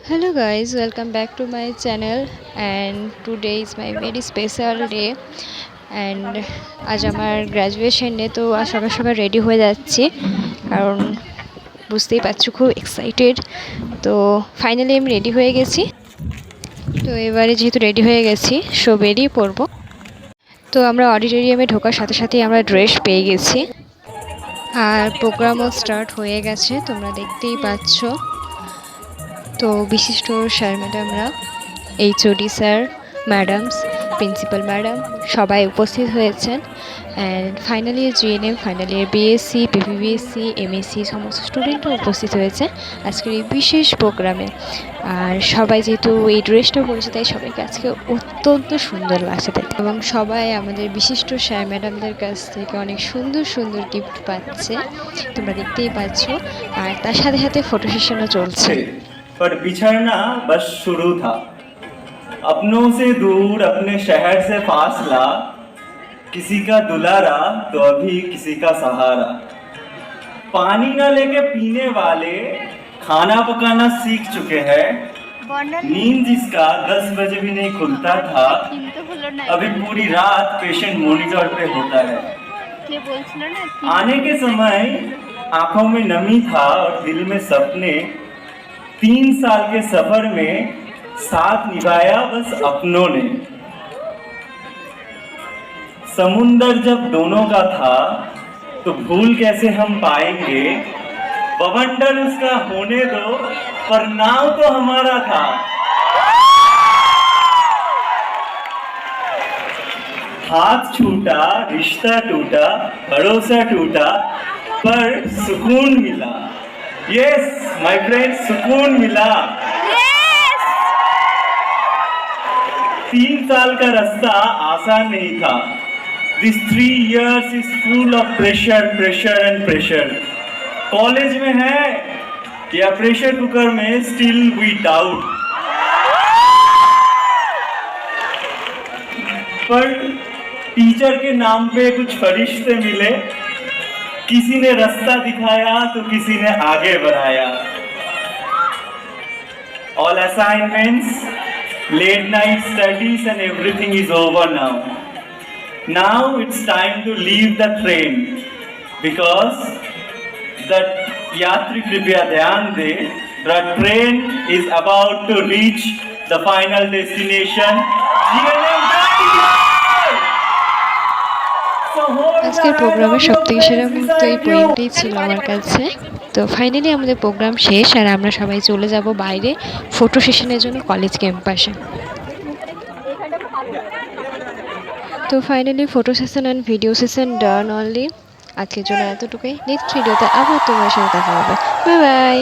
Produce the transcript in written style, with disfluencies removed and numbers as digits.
Hello guys, welcome back to my channel and today is my very special day and আজ আমার graduation day. তো সকাল সকাল ready হয়ে যাচ্ছি কারণ বুঝতেই পারছো খুব এক্সাইটেড। তো ফাইনালি আমি রেডি হয়ে গেছি। তো এবারে যেহেতু রেডি হয়ে গেছি সো বেরিয়ে পড়বো। তো আমরা অডিটোরিয়ামে ঢোকার সাথে সাথেই আমরা ড্রেস পেয়ে গেছি আর প্রোগ্রামও স্টার্ট হয়ে গেছে, তোমরা দেখতেই পাচ্ছ। তো বিশিষ্ট স্যার ম্যাডামরা, HOD sir, madams, principal madam সবাই উপস্থিত হয়েছেন and final year GNM, final year BSc, PPBSc, MSc সমস্ত স্টুডেন্টরা উপস্থিত হয়েছে আজকের এই বিশেষ প্রোগ্রামে। আর সবাই যেহেতু এই ড্রেসটা পরেছে তাই সবাইকে আজকে অত্যন্ত সুন্দর লাগছে দেখতে, এবং সবাই আমাদের বিশিষ্ট স্যার ম্যাডামদের কাছ থেকে অনেক সুন্দর সুন্দর গিফট পাচ্ছে, তোমরা দেখতেই পাচ্ছ। আর তার সাথে সাথে ফটো সেশনও চলছে। पर बिछड़ना बस शुरू था। अपनों से दूर, अपने शहर से फासला, किसी का दुलारा तो अभी किसी का सहारा। पानी ना लेके पीने वाले खाना पकाना सीख चुके हैं। नींद जिसका 10 बजे भी नहीं खुलता था, अभी पूरी रात पेशेंट मॉनिटर पे होता है। आने के समय आंखों में नमी था और दिल में सपने। 3 साल के सफर में साथ निभाया बस अपनों ने। समुंदर जब दोनों का था तो भूल कैसे हम पाएंगे। बवंडर उसका होने दो पर नाव तो हमारा था। हाथ छूटा, रिश्ता टूटा, भरोसा टूटा, पर सुकून मिला। यस माय फ्रेंड, सुकून मिला। 3 साल का रास्ता आसान नहीं था। This 3 years is full of pressure, pressure and pressure. College में है या प्रेशर कुकर में, still we doubt. पर टीचर के नाम पे कुछ फरिश्ते मिले, किसी ने रास्ता दिखाया तो किसी ने आगे बढ़ाया। All assignments, late night studies and everything is over now. Now it's time to leave the train because the yatri कृपया ध्यान दे, the train is about to reach the final destination. আজকের প্রোগ্রামের সবথেকে সেরা মুহূর্ত এই পয়েন্টটাই ছিল আমার কাছে। তো ফাইনালি আমাদের প্রোগ্রাম শেষ আর আমরা সবাই চলে যাব বাইরে ফটো সেশনের জন্য কলেজ ক্যাম্পাসে। তো finally photo session and video session done only. আজকের জন্য এতটুকুই। নেক্সট ভিডিওতে আবার তোমার সাথে দেখা হবে। Bye bye.